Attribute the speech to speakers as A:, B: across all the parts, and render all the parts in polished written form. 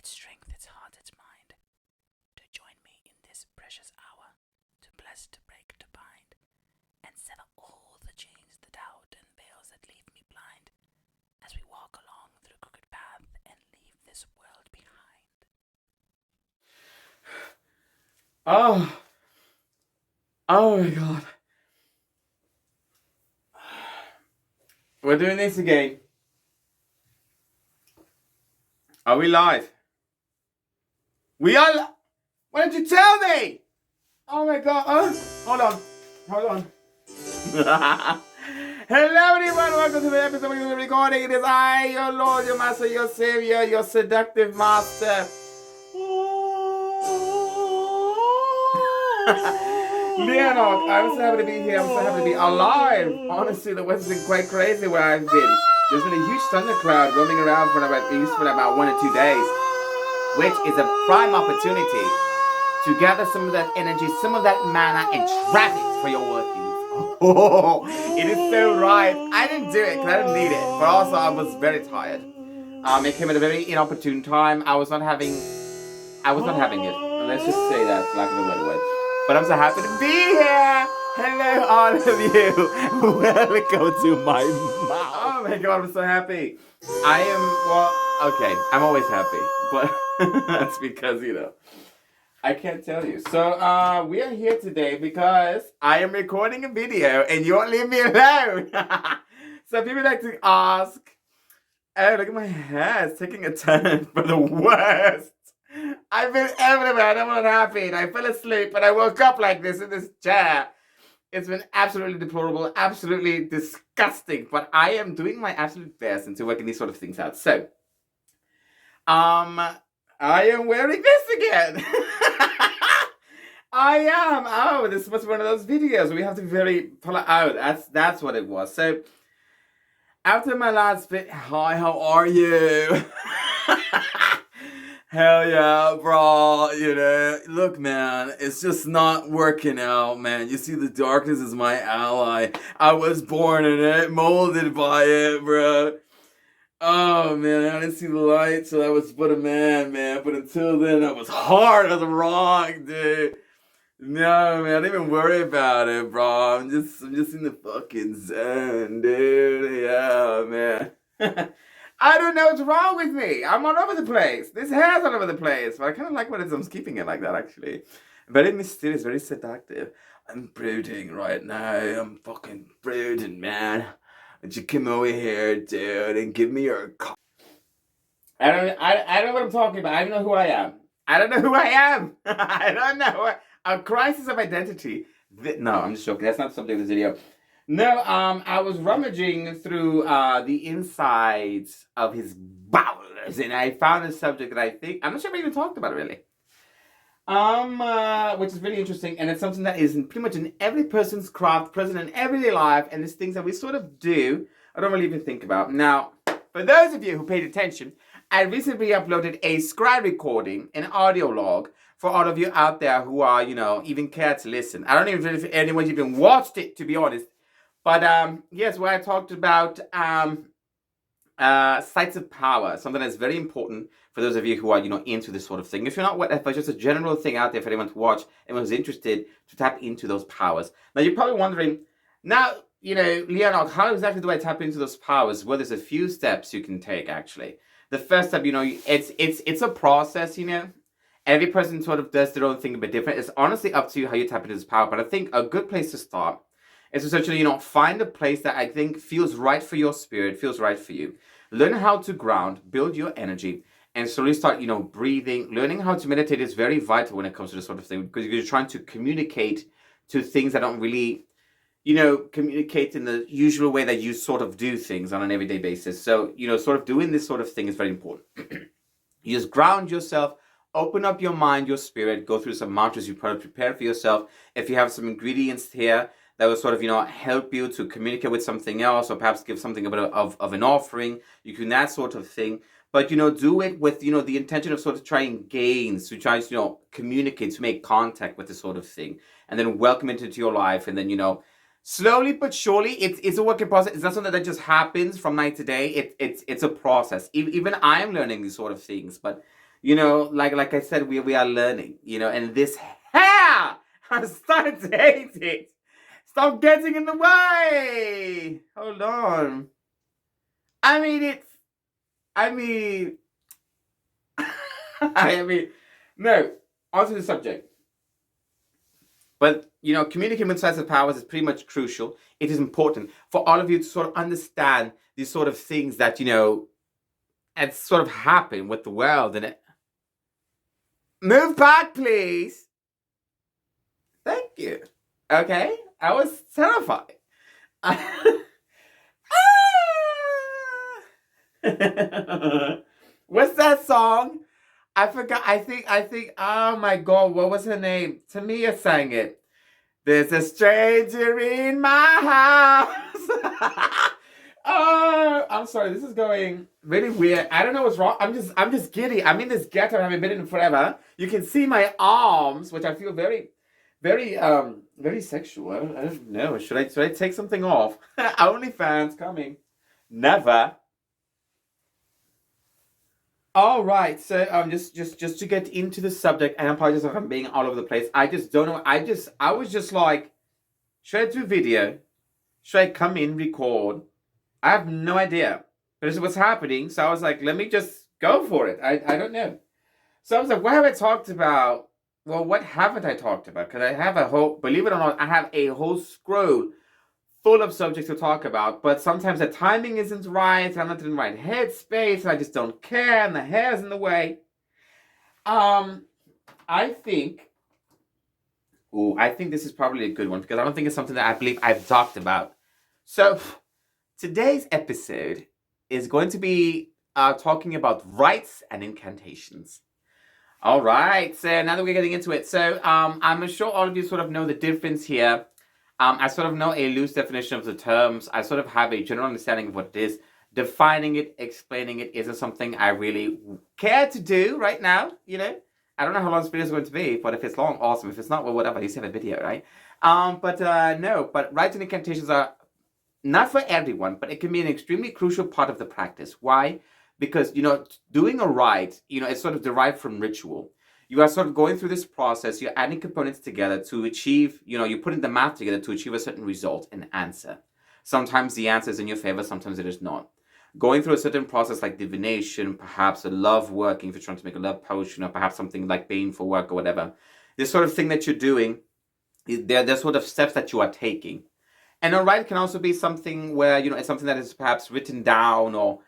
A: its strength, its heart, its mind, to join me in this precious hour, to bless, to break, to bind, and sever all the chains, the doubt, and veils that leave me blind, as we walk along through crooked path and leave this world behind.
B: Oh, oh my God. We're doing this again. Are we live? We are. Why don't you tell me? Oh my God. Hold on. Hello, everyone. Welcome to the episode of the recording. It is I, your Lord, your Master, your Savior, your seductive master. Leonard, I'm so happy to be here. I'm so happy to be alive. Honestly, the weather's been quite crazy where I've been. There's been a huge thundercloud roaming around for about 1 or 2 days, which is a prime opportunity to gather some of that energy, some of that mana, and trap it for your workings. Oh, it is so right. I didn't do it because I didn't need it, but also I was very tired. It came at a very inopportune time. I was not having it. Let's just say that, for lack of a better word. But I'm so happy to be here. Hello, all of you. Welcome to my mouth. Oh my God, I'm so happy. I'm always happy, but that's because, I can't tell you. So, we are here today because I am recording a video and you won't leave me alone. So people like to ask, oh, look at my hair. It's taking a turn for the worst. I've been everywhere. I'm not happy. I fell asleep and I woke up like this in this chair. It's been absolutely deplorable, absolutely disgusting. But I am doing my absolute best into working these sort of things out. So, I am wearing this again. I am. Oh, this was one of those videos. We have to be very pull out. That's what it was. So, after my last bit, hi, how are you? Hell yeah, bro. Look, man, it's just not working out, man. You see, the darkness is my ally. I was born in it, molded by it, bro. Oh, man, I didn't see the light, so I was but a man. But until then, I was hard as a rock, dude. No, man, don't even worry about it, bro. I'm just in the fucking zone, dude. Yeah, man. I don't know what's wrong with me. I'm all over the place. This hair's all over the place. But I kind of like when I'm keeping it like that, actually. Very mysterious, very seductive. I'm brooding right now. I'm fucking brooding, man. Would you come over here, dude, and give me your I don't know what I'm talking about. I don't know who I am. I don't know. A crisis of identity. No, I'm just joking. That's not the subject of this video. No, I was rummaging through the insides of his bowels, and I found a subject that I'm not sure if I even talked about it really. Which is really interesting, and it's something that is pretty much in every person's craft, present in everyday life, and it's things that we sort of do, I don't really even think about. Now, for those of you who paid attention, I recently uploaded a screen recording, an audio log, for all of you out there who are, even care to listen. I don't even know if anyone's even watched it, to be honest. But yes, where I talked about sites of power, something that's very important for those of you who are, into this sort of thing. If you're not, if it's just a general thing out there for anyone to watch, anyone who's interested to tap into those powers. Now, you're probably wondering, now, Leonard, how exactly do I tap into those powers? Well, there's a few steps you can take, actually. The first step, it's a process, Every person sort of does their own thing a bit different. It's honestly up to you how you tap into this power. But I think a good place to start is essentially, find a place that I think feels right for your spirit, feels right for you. Learn how to ground, build your energy, and slowly start, breathing. Learning how to meditate is very vital when it comes to this sort of thing, because you're trying to communicate to things that don't really, communicate in the usual way that you sort of do things on an everyday basis. So, sort of doing this sort of thing is very important. You just ground yourself. Open up your mind, your spirit, go through some mantras you probably prepare for yourself. If you have some ingredients here that will sort of, help you to communicate with something else, or perhaps give something of an offering, you can that sort of thing. But, do it with, the intention of sort of trying gains, to try to, communicate, to make contact with this sort of thing. And then welcome it into your life. And then, slowly but surely, it's a work in process. It's not something that just happens from night to day. It's a process. Even I am learning these sort of things. But Like I said, we are learning, and this hair, I'm starting to hate it. Stop getting in the way. Hold on. I mean, it's. I mean, I mean, no. Onto the subject. But communicating with sides of powers is pretty much crucial. It is important for all of you to sort of understand these sort of things that and sort of happen with the world. And move back, please. Thank you. Okay, I was terrified. What's that song? I forgot. I think. Oh my God, what was her name? Tamia sang it. There's a stranger in my house. Oh, I'm sorry. This is going really weird. I don't know what's wrong. I'm just giddy. I'm in this ghetto. I haven't been in forever. You can see my arms, which I feel very, very, very sexual. I don't know. Should I take something off? OnlyFans coming. Never. All right. So just to get into the subject, and I apologize if I'm being all over the place. I just don't know. I was just like, should I do video? Should I come in, record? I have no idea. But this is what's happening. So I was like, let me just go for it. I don't know. So I was like, what have I talked about? Well, what haven't I talked about? Because I have a whole, believe it or not, I have a whole scroll full of subjects to talk about. But sometimes the timing isn't right. I'm not in the right headspace. And I just don't care. And the hair's in the way. I think, I think this is probably a good one because I don't think it's something that I believe I've talked about. So today's episode is going to be talking about rites and incantations. All right, so now that we're getting into it, so I'm sure all of you sort of know the difference here. I sort of know a loose definition of the terms. I sort of have a general understanding of what it is. Defining it, explaining it isn't something I really care to do right now, I don't know how long this video is going to be, but if it's long, awesome. If it's not, well, whatever. You see have a video, right? But rites and incantations are not for everyone, but it can be an extremely crucial part of the practice. Why? Because, doing a rite, it's sort of derived from ritual. You are sort of going through this process, you're adding components together to achieve, you're putting the math together to achieve a certain result, an answer. Sometimes the answer is in your favor, sometimes it is not. Going through a certain process like divination, perhaps a love working if you're trying to make a love potion, or perhaps something like baneful work or whatever. This sort of thing that you're doing, they're sort of steps that you are taking. And a rite can also be something where, it's something that is perhaps written down or,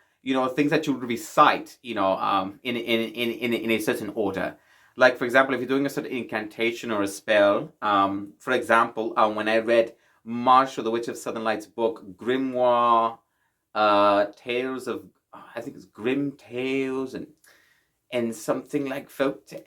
B: things that you recite, in a certain order. Like, for example, if you're doing a certain incantation or a spell, for example, when I read Marshall, the Witch of Southern Lights book, Grimoire, Tales of, I think it's Grim Tales and something like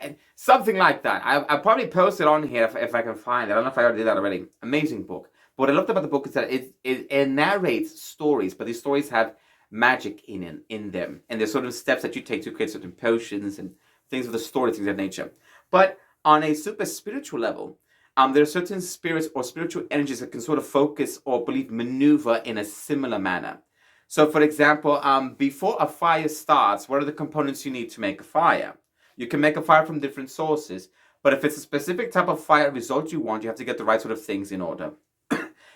B: and something like that. I'll probably post it on here if I can find it. I don't know if I already did that already. Amazing book. But what I loved about the book is that it narrates stories, but these stories have magic in them. And there's sort of steps that you take to create certain potions and things of the story, things of that nature. But on a super spiritual level, there are certain spirits or spiritual energies that can sort of focus or believe maneuver in a similar manner. So, for example, before a fire starts, what are the components you need to make a fire? You can make a fire from different sources, but if it's a specific type of fire result you want, you have to get the right sort of things in order.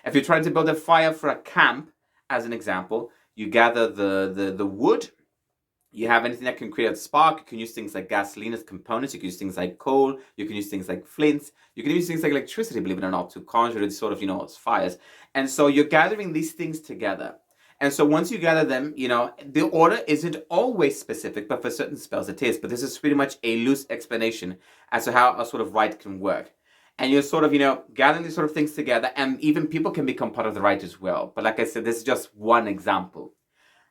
B: If you're trying to build a fire for a camp, as an example, you gather the wood. You have anything that can create a spark. You can use things like gasoline as components. You can use things like coal. You can use things like flints. You can use things like electricity, believe it or not, to conjure these sort of, fires. And so you're gathering these things together. And so once you gather them, the order isn't always specific, but for certain spells it is. But this is pretty much a loose explanation as to how a sort of rite can work. And you're sort of, gathering these sort of things together, and even people can become part of the rite as well. But like I said, this is just one example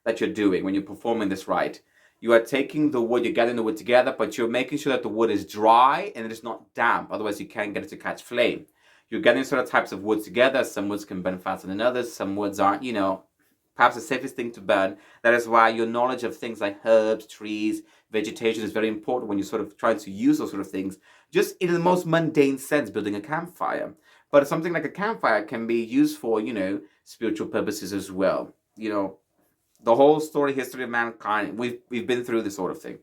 B: that you're doing when you're performing this rite. You are taking the wood, you're gathering the wood together, but you're making sure that the wood is dry and it is not damp. Otherwise, you can't get it to catch flame. You're gathering sort of types of wood together. Some woods can burn faster than others. Some woods aren't, perhaps the safest thing to burn. That is why your knowledge of things like herbs, trees, vegetation is very important when you're sort of trying to use those sort of things, just in the most mundane sense, building a campfire. But something like a campfire can be used for, spiritual purposes as well. The whole history of mankind, we've been through this sort of thing.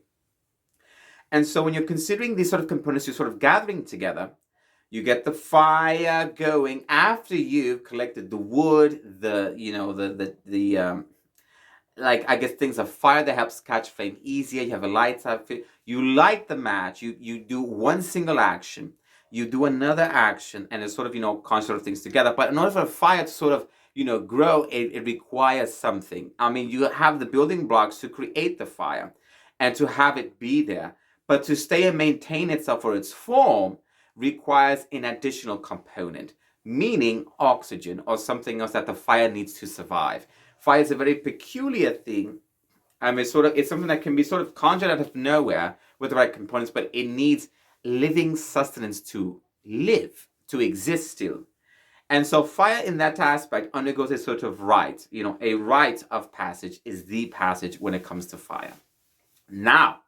B: And so when you're considering these sort of components, you're sort of gathering together, you get the fire going after you've collected the wood, like I guess things of fire that helps catch flame easier. You have a lighter. You light the match. You do one single action. You do another action, and it's sort of constant sort of things together. But in order for a fire to sort of grow, it requires something. I mean, you have the building blocks to create the fire, and to have it be there. But to stay and maintain itself or its form requires an additional component, meaning oxygen or something else that the fire needs to survive. Fire is a very peculiar thing. It's something that can be sort of conjured out of nowhere with the right components, but it needs living sustenance to live, to exist still. And so fire in that aspect undergoes a sort of rite. A rite of passage is the passage when it comes to fire. Now,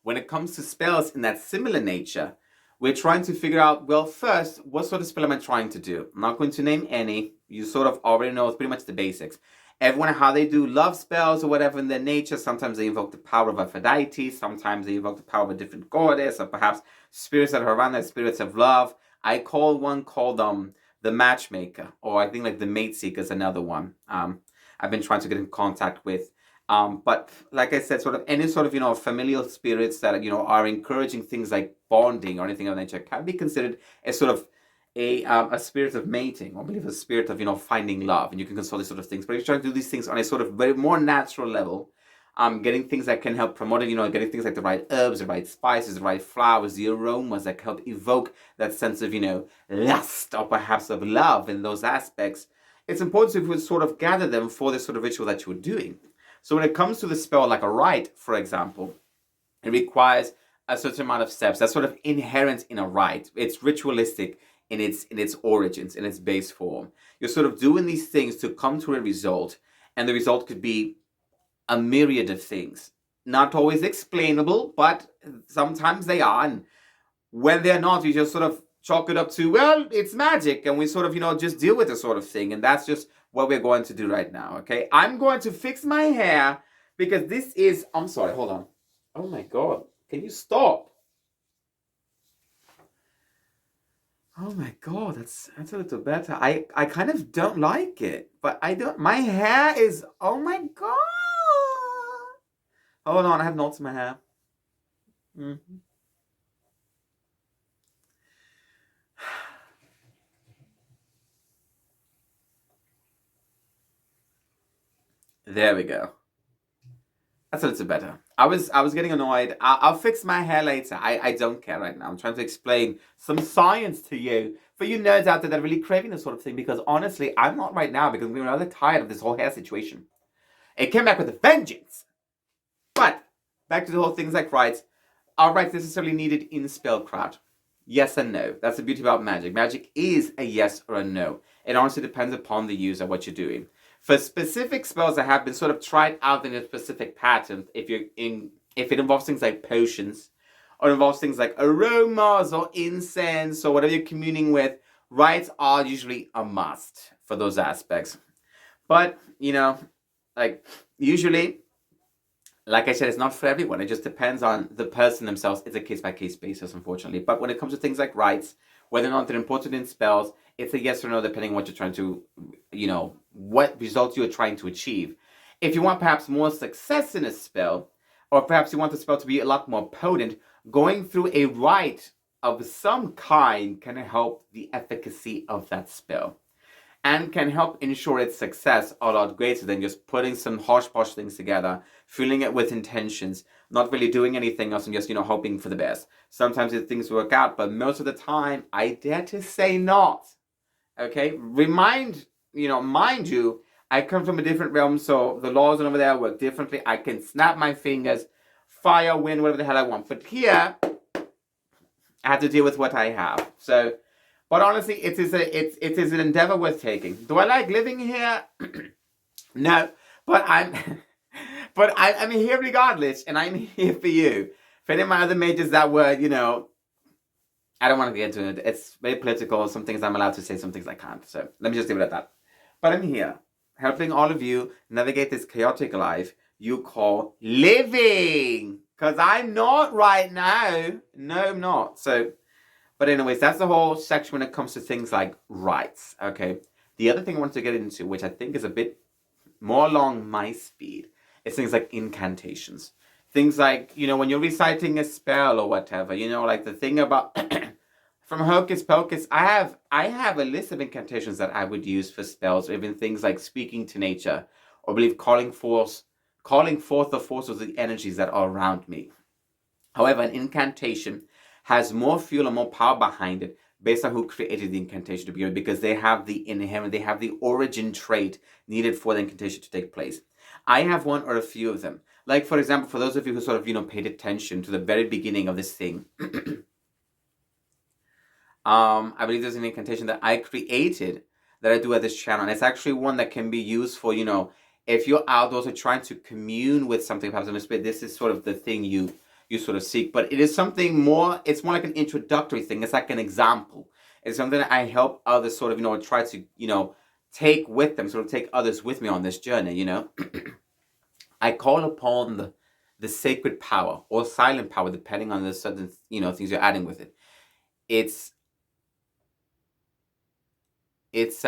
B: when it comes to spells in that similar nature, we're trying to figure out, well, first, what sort of spell am I trying to do? I'm not going to name any. You sort of already know, it's pretty much the basics. Everyone, how they do love spells or whatever in their nature. Sometimes they invoke the power of Aphrodite. Sometimes they invoke the power of a different goddess, or perhaps spirits that are around that, spirits of love. I call one called the Matchmaker, or I think like the Mate Seeker is another one. I've been trying to get in contact with. But like I said, sort of any sort of familial spirits that are encouraging things like bonding or anything of that nature can be considered as sort of a spirit of mating, or I believe a spirit of finding love, and you can consult these sort of things. But if you're trying to do these things on a sort of very more natural level, getting things that can help promote it, getting things like the right herbs, the right spices, the right flowers, the aromas that help evoke that sense of lust or perhaps of love in those aspects. It's important to sort of gather them for this sort of ritual that you're doing. So when it comes to the spell like a rite, for example, it requires a certain amount of steps that's sort of inherent in a rite. It's ritualistic in its origins, in its base form. You're sort of doing these things to come to a result, and the result could be a myriad of things. Not always explainable, but sometimes they are. And when they're not, you just sort of chalk it up to, well, it's magic, and we sort of, just deal with this sort of thing. And that's just what we're going to do right now, okay? I'm going to fix my hair because this is, I'm sorry, hold on. Oh my God, can you stop? Oh my God, that's a little better. I kind of don't like it, but my hair is, oh my God. Hold on, I have knots in my hair. Mm-hmm. There we go. That's a little better. I was getting annoyed. I'll fix my hair later. I don't care right now. I'm trying to explain some science to you. For you nerds out there that are really craving this sort of thing, because honestly, I'm not right now because I'm rather tired of this whole hair situation. It came back with a vengeance. But back to the whole things like rites. Are rites necessarily needed in spellcraft? Yes and no. That's the beauty about magic. Magic is a yes or a no. It honestly depends upon the user, what you're doing. For specific spells that have been sort of tried out in a specific pattern, if it involves things like potions, or involves things like aromas or incense or whatever you're communing with, rites are usually a must for those aspects. But like usually, like I said, it's not for everyone. It just depends on the person themselves. It's a case-by-case basis, unfortunately. But when it comes to things like rites, whether or not they're important in spells, it's a yes or no depending on what you're trying to, what results you're trying to achieve. If you want perhaps more success in a spell, or perhaps you want the spell to be a lot more potent, going through a rite of some kind can help the efficacy of that spell, and can help ensure its success a lot greater than just putting some hodgepodge things together, filling it with intentions, not really doing anything else, and just hoping for the best. Sometimes things work out, but most of the time, I dare to say not. Okay, mind you, I come from a different realm, so the laws over there work differently. I can snap my fingers, fire, wind, whatever the hell I want. But here, I have to deal with what I have. So. But honestly, it is an endeavor worth taking. Do I like living here? No, but I'm here regardless, and I'm here for you. For any of my other majors that were, I don't want to get into it. It's very political. Some things I'm allowed to say, some things I can't. So let me just leave it at that. But I'm here, helping all of you navigate this chaotic life you call living. Because I'm not right now. No, I'm not. So, but anyways, that's the whole section when it comes to things like rites. Okay. The other thing I wanted to get into, which I think is a bit more along my speed, is things like incantations. Things like, when you're reciting a spell or whatever, like the thing about from Hocus Pocus, I have a list of incantations that I would use for spells, or even things like speaking to nature, or believe calling forth the forces of the energies that are around me. However, an incantation has more fuel and more power behind it based on who created the incantation to begin with, because they have the origin trait needed for the incantation to take place. I have one or a few of them. Like, for example, for those of you who sort of, paid attention to the very beginning of this thing, I believe there's an incantation that I created that I do at this channel, and it's actually one that can be used for, if you're outdoors or trying to commune with something, perhaps in the spirit. This is sort of the thing you sort of seek, but it is something more. It's more like an introductory thing. It's like an example. It's something that I help others sort of, try to, take with them, sort of take others with me on this journey. I call upon the sacred power or silent power, depending on the certain, things you're adding with it. It's it's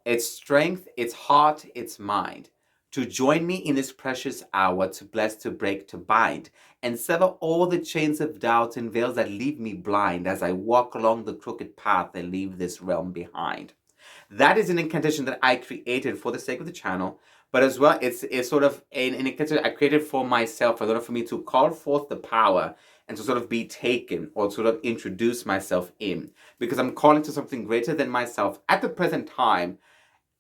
B: its strength, its heart, its mind, to join me in this precious hour, to bless, to break, to bind, and sever all the chains of doubt and veils that leave me blind as I walk along the crooked path and leave this realm behind. That is an incantation that I created for the sake of the channel, but as well, it's sort of an incantation I created for myself in order for me to call forth the power and to sort of be taken or sort of introduce myself in, because I'm calling to something greater than myself at the present time.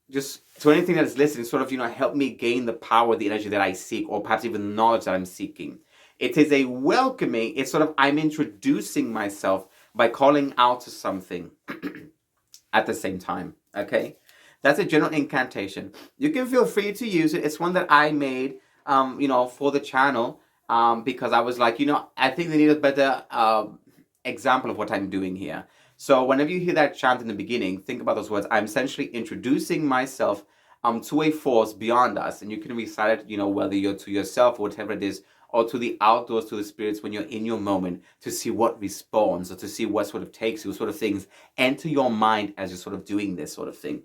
B: Just to anything that is listening, sort of, help me gain the power, the energy that I seek, or perhaps even the knowledge that I'm seeking. It is a welcoming, it's sort of, I'm introducing myself by calling out to something at the same time. Okay? That's a general incantation. You can feel free to use it. It's one that I made, for the channel, because I was like, I think they need a better example of what I'm doing here. So whenever you hear that chant in the beginning, think about those words. I'm essentially introducing myself to a force beyond us, and you can recite it, whether you're to yourself or whatever it is, or to the outdoors, to the spirits when you're in your moment, to see what responds, or to see what sort of takes you, sort of things enter your mind as you're sort of doing this sort of thing.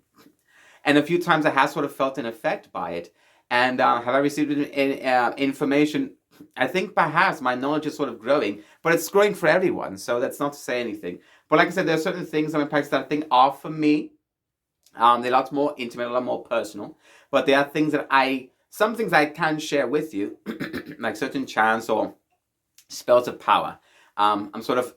B: And a few times I have sort of felt an effect by it. And have I received information? I think perhaps my knowledge is sort of growing, but it's growing for everyone. So that's not to say anything. But like I said, there are certain things I'm in practice that I think are for me. They're a lot more intimate, a lot more personal. But there are things that some things I can share with you, like certain chants or spells of power. I'm sort of,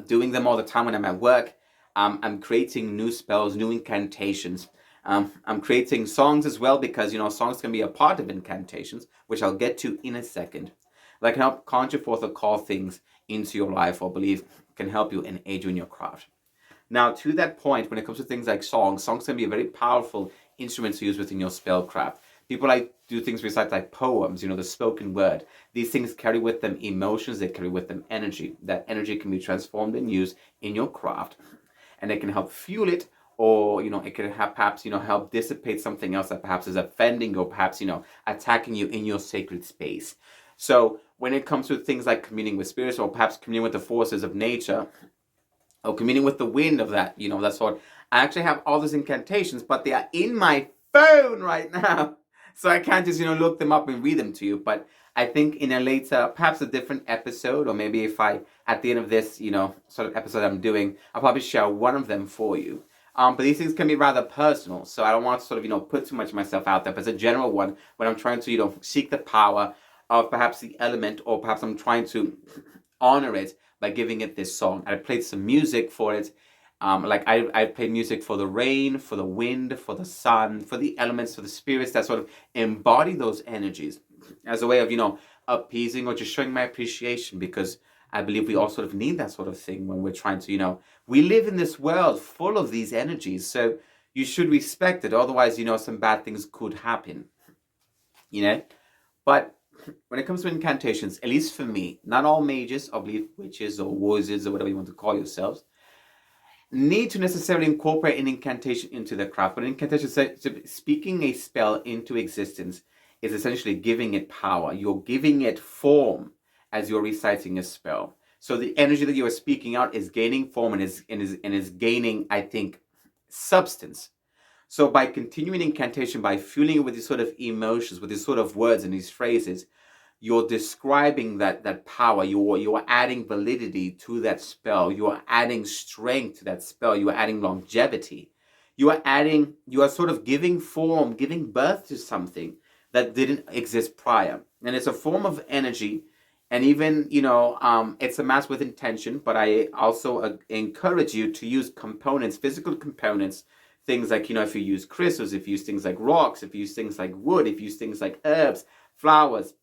B: doing them all the time when I'm at work. I'm creating new spells, new incantations. I'm creating songs as well, because, songs can be a part of incantations, which I'll get to in a second. That can help conjure forth or call things into your life, or believe can help you and aid you in your craft. Now, to that point, when it comes to things like songs can be a very powerful instrument to use within your spellcraft. People like do things recite like poems, the spoken word. These things carry with them emotions, they carry with them energy. That energy can be transformed and used in your craft, and it can help fuel it, or it can have perhaps help dissipate something else that perhaps is offending you, or perhaps attacking you in your sacred space. So when it comes to things like communing with spirits, or perhaps communing with the forces of nature, or communing with the wind of that, that sort, I actually have all those incantations, but they are in my phone right now, so I can't just look them up and read them to you. But I think in a later, perhaps a different episode, or maybe if I, at the end of this sort of episode I'm doing, I'll probably share one of them for you. But these things can be rather personal, so I don't want to sort of put too much of myself out there. But it's a general one when I'm trying to seek the power of perhaps the element, or perhaps I'm trying to honor it by giving it this song. I played some music for it. Like I played music for the rain, for the wind, for the sun, for the elements, for the spirits that sort of embody those energies, as a way of appeasing or just showing my appreciation, because I believe we all sort of need that sort of thing when we're trying to we live in this world full of these energies, so you should respect it. Otherwise, some bad things could happen. But when it comes to incantations, at least for me, not all mages, or believe witches or wizards or whatever you want to call yourselves, need to necessarily incorporate an incantation into their craft. But an incantation, speaking a spell into existence, is essentially giving it power. You're giving it form as you're reciting a spell. So the energy that you are speaking out is gaining form and is gaining, I think, substance. So by continuing incantation, by fueling it with these sort of emotions, with these sort of words and these phrases, you're describing that power. You're adding validity to that spell. You are adding strength to that spell. You are adding longevity. You are sort of giving form, giving birth to something that didn't exist prior. And it's a form of energy. And even, it's a mass with intention, but I also encourage you to use components, physical components, things like, if you use crystals, if you use things like rocks, if you use things like wood, if you use things like herbs, flowers,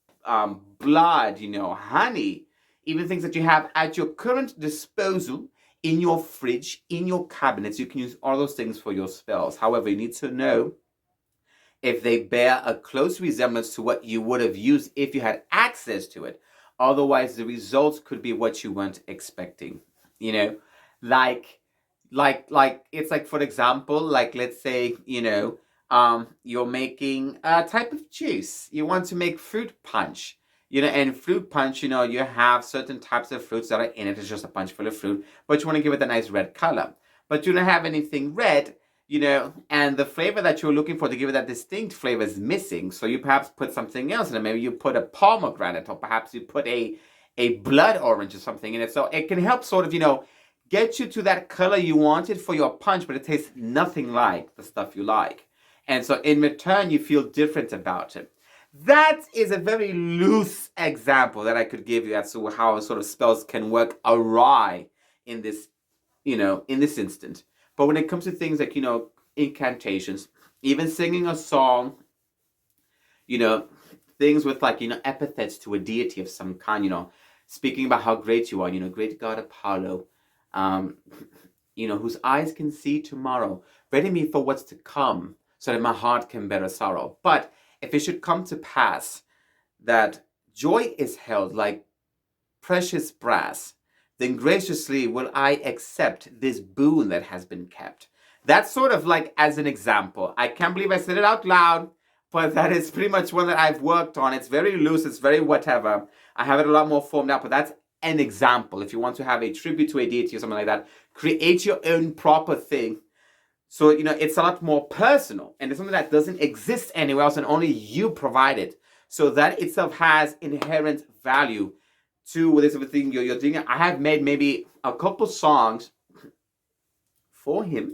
B: blood, honey, even things that you have at your current disposal in your fridge, in your cabinets. You can use all those things for your spells. However, you need to know if they bear a close resemblance to what you would have used if you had access to it. Otherwise, the results could be what you weren't expecting. Like it's like, for example, like, let's say, you're making a type of juice. You want to make fruit punch. And fruit punch, you have certain types of fruits that are in it. It's just a punch full of fruit, but you want to give it a nice red color. But you don't have anything red, and the flavor that you're looking for to give it that distinct flavor is missing. So you perhaps put something else in it. Maybe you put a pomegranate, or perhaps you put a blood orange or something in it. So it can help sort of, get you to that color you wanted for your punch, but it tastes nothing like the stuff you like. And so in return, you feel different about it. That is a very loose example that I could give you as to how sort of spells can work awry in this, in this instant. But when it comes to things like, incantations, even singing a song, things with like, epithets to a deity of some kind, speaking about how great you are, great God Apollo, whose eyes can see tomorrow, ready me for what's to come, so that my heart can bear a sorrow. But if it should come to pass that joy is held like precious brass, then graciously will I accept this boon that has been kept. That's sort of like as an example. I can't believe I said it out loud, but that is pretty much one that I've worked on. It's very loose, it's very whatever. I have it a lot more formed out, but that's an example. If you want to have a tribute to a deity or something like that, create your own proper thing. So, it's a lot more personal, and it's something that doesn't exist anywhere else, and only you provide it. So that itself has inherent value to this thing you're doing. I have made maybe a couple songs for him.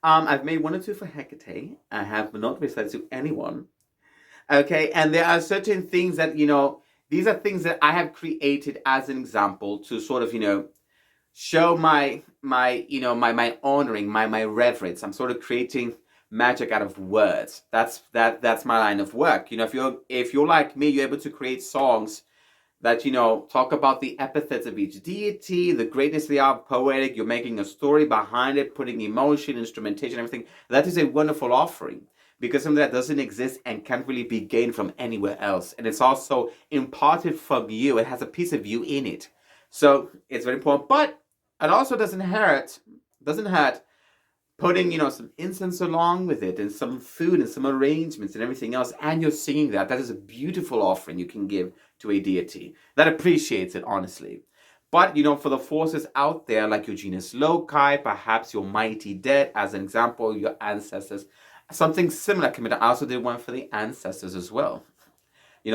B: I've made one or two for Hecate. I have not recited to anyone. Okay, and there are certain things that, these are things that I have created as an example to sort of, show my honoring, my reverence. I'm sort of creating magic out of words. That's my line of work. If you're like me, you're able to create songs that, talk about the epithets of each deity, the greatness they are, poetic. You're making a story behind it, putting emotion, instrumentation, everything. That is a wonderful offering, because something that doesn't exist and can't really be gained from anywhere else. And it's also imparted from you. It has a piece of you in it. So it's very important. But it also doesn't hurt putting, some incense along with it, and some food and some arrangements and everything else. And you're singing that. That is a beautiful offering you can give to a deity that appreciates it, honestly. But, for the forces out there, like your genus loci, perhaps your mighty dead, as an example, your ancestors, something similar can be done. I also did one for the ancestors as well,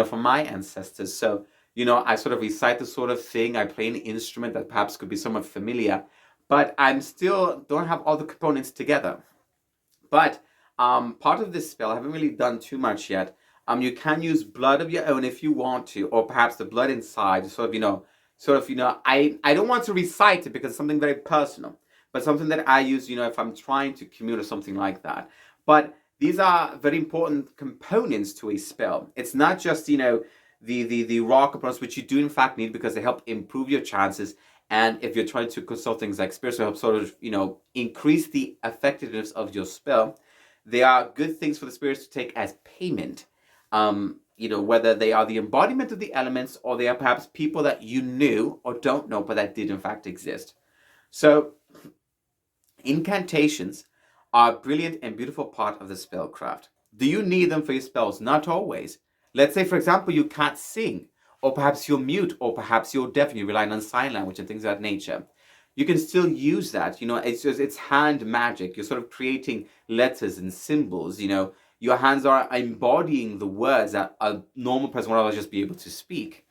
B: for my ancestors. So, I sort of recite the sort of thing. I play an instrument that perhaps could be somewhat familiar, but I'm still don't have all the components together. But part of this spell, I haven't really done too much yet. You can use blood of your own if you want to, or perhaps the blood inside, I don't want to recite it because it's something very personal, but something that I use, if I'm trying to commune or something like that. But these are very important components to a spell. It's not just, the raw components, which you do in fact need, because they help improve your chances. And if you're trying to consult things like spirits to help sort of, increase the effectiveness of your spell, they are good things for the spirits to take as payment. Whether they are the embodiment of the elements, or they are perhaps people that you knew or don't know, but that did in fact exist. So incantations are a brilliant and beautiful part of the spellcraft. Do you need them for your spells? Not always. Let's say, for example, you can't sing, or perhaps you're mute, or perhaps you're deaf and you're relying on sign language and things of that nature. You can still use that. It's hand magic. You're sort of creating letters and symbols. Your hands are embodying the words that a normal person would otherwise just be able to speak.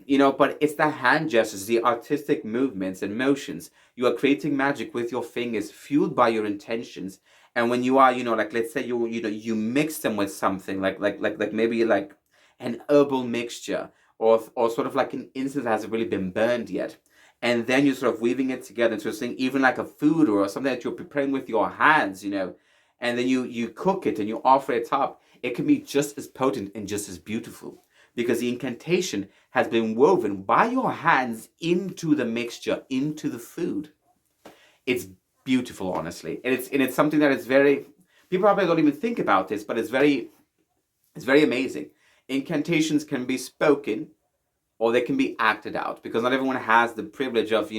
B: But it's the hand gestures, the artistic movements and motions. You are creating magic with your fingers, fueled by your intentions. And when you are, like, let's say you mix them with something like maybe like an herbal mixture, or sort of like an incense that hasn't really been burned yet. And then you're sort of weaving it together into a thing, even like a food or something that you're preparing with your hands, and then you cook it and you offer it up. It can be just as potent and just as beautiful, because the incantation has been woven by your hands into the mixture, into the food. It's beautiful, honestly, and it's something that is very, people probably don't even think about this, but it's very amazing. Incantations can be spoken or they can be acted out, because not everyone has the privilege of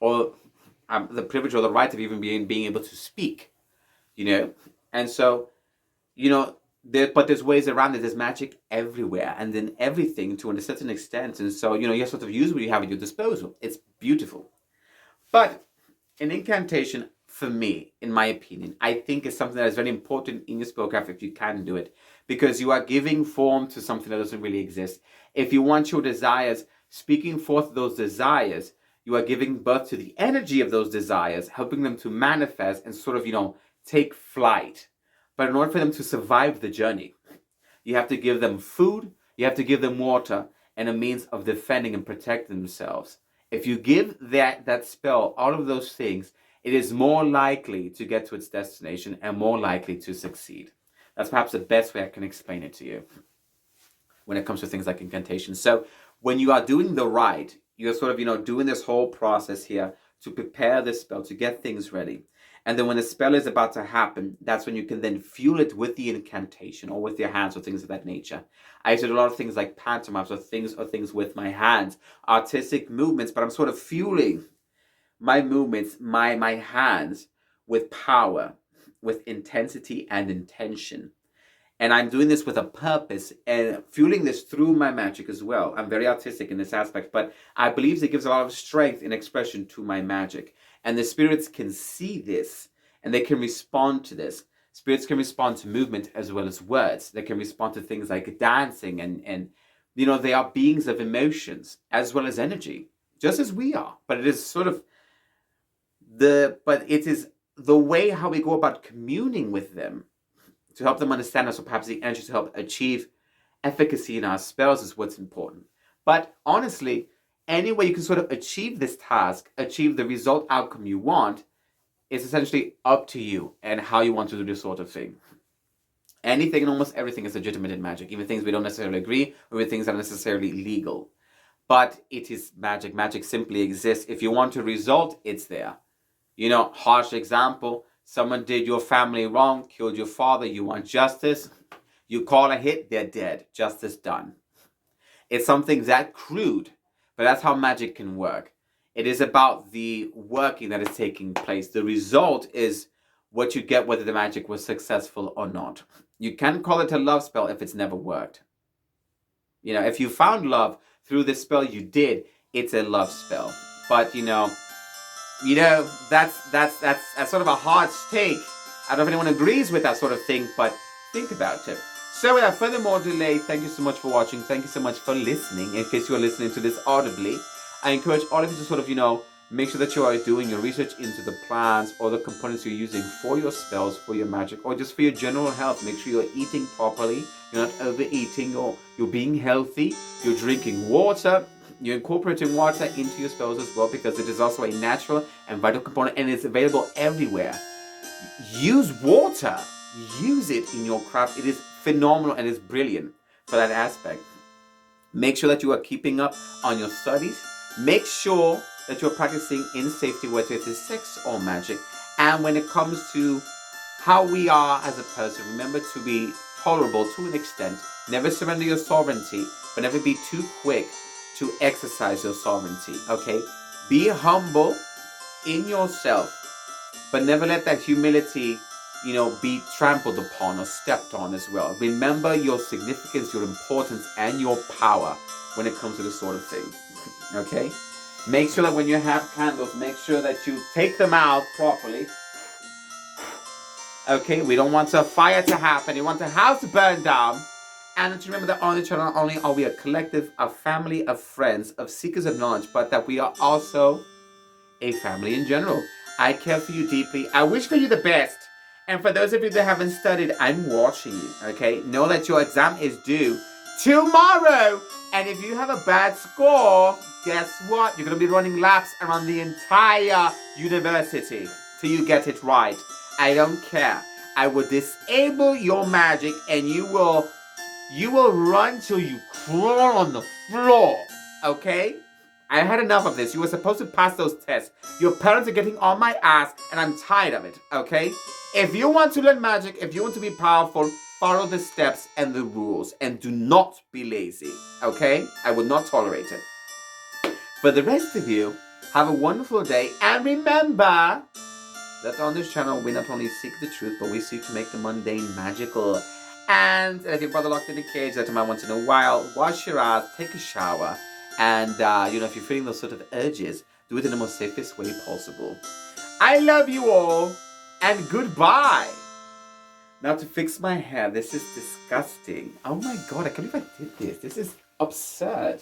B: or the privilege or the right of even being able to speak, and so but there's ways around it. There's magic everywhere and in everything to a certain extent. And so, you sort of use what you have at your disposal. It's beautiful. But an incantation, for me, in my opinion, I think is something that is very important in your spellcraft if you can do it, because you are giving form to something that doesn't really exist. If you want your desires, speaking forth those desires, you are giving birth to the energy of those desires, helping them to manifest and sort of, take flight. But in order for them to survive the journey, you have to give them food, you have to give them water, and a means of defending and protecting themselves. If you give that spell all of those things, it is more likely to get to its destination and more likely to succeed. That's perhaps the best way I can explain it to you when it comes to things like incantations. So when you are doing the rite, you're sort of, doing this whole process here to prepare the spell, to get things ready. And then when the spell is about to happen, that's when you can then fuel it with the incantation or with your hands or things of that nature. I used to do a lot of things like pantomimes or things with my hands, artistic movements, but I'm sort of fueling my movements, my hands with power, with intensity and intention. And I'm doing this with a purpose and fueling this through my magic as well. I'm very artistic in this aspect, but I believe it gives a lot of strength and expression to my magic. And the spirits can see this and they can respond to this. Spirits can respond to movement as well as words. They can respond to things like dancing and they are beings of emotions as well as energy, just as we are. But it is sort of it is the way how we go about communing with them to help them understand us, or perhaps the energy to help achieve efficacy in our spells is what's important. But honestly, any way you can sort of achieve this task, achieve the result outcome you want, is essentially up to you and how you want to do this sort of thing. Anything and almost everything is legitimate in magic, even things we don't necessarily agree, or even things that are necessarily legal. But it is magic. Magic simply exists. If you want a result, it's there. Harsh example, someone did your family wrong, killed your father, you want justice, you call a hit, they're dead. Justice done. It's something that crude, but that's how magic can work. It is about the working that is taking place. The result is what you get, whether the magic was successful or not. You can't call it a love spell if it's never worked. If you found love through the spell you did, it's a love spell. But that's sort of a hard take. I don't know if anyone agrees with that sort of thing, but think about it. So without further more delay, thank you so much for watching. Thank you so much for listening. In case you are listening to this audibly, I encourage all of you to sort of, make sure that you are doing your research into the plants or the components you're using for your spells, for your magic, or just for your general health. Make sure you're eating properly, you're not overeating, or you're being healthy, you're drinking water, you're incorporating water into your spells as well, because it is also a natural and vital component and it's available everywhere. Use water. Use it in your craft. It is phenomenal and is brilliant for that aspect. Make sure that you are keeping up on your studies. Make sure that you're practicing in safety, whether it is sex or magic. And when it comes to how we are as a person, remember to be tolerable to an extent. Never surrender your sovereignty, but never be too quick to exercise your sovereignty, okay? Be humble in yourself, but never let that humility be trampled upon or stepped on as well. Remember your significance, your importance, and your power when it comes to this sort of thing. Okay? Make sure that when you have candles, make sure that you take them out properly. Okay? We don't want a fire to happen. You want the house to burn down. And to remember that on the channel, not only are we a collective, a family of friends, of seekers of knowledge, but that we are also a family in general. I care for you deeply. I wish for you the best. And for those of you that haven't studied, I'm watching you, okay? Know that your exam is due tomorrow. And if you have a bad score, guess what? You're going to be running laps around the entire university till you get it right. I don't care. I will disable your magic and you will run till you crawl on the floor, okay? I had enough of this. You were supposed to pass those tests. Your parents are getting on my ass, and I'm tired of it, okay? If you want to learn magic, if you want to be powerful, follow the steps and the rules, and do not be lazy, okay? I will not tolerate it. For the rest of you, have a wonderful day, and remember that on this channel, we not only seek the truth, but we seek to make the mundane magical. And if your brother locked in a cage, let him out once in a while, wash your ass, take a shower, and if you're feeling those sort of urges, do it in the most safest way possible. I love you all, and goodbye. Now to fix my hair, this is disgusting. Oh my god, I can't believe I did this. This is absurd.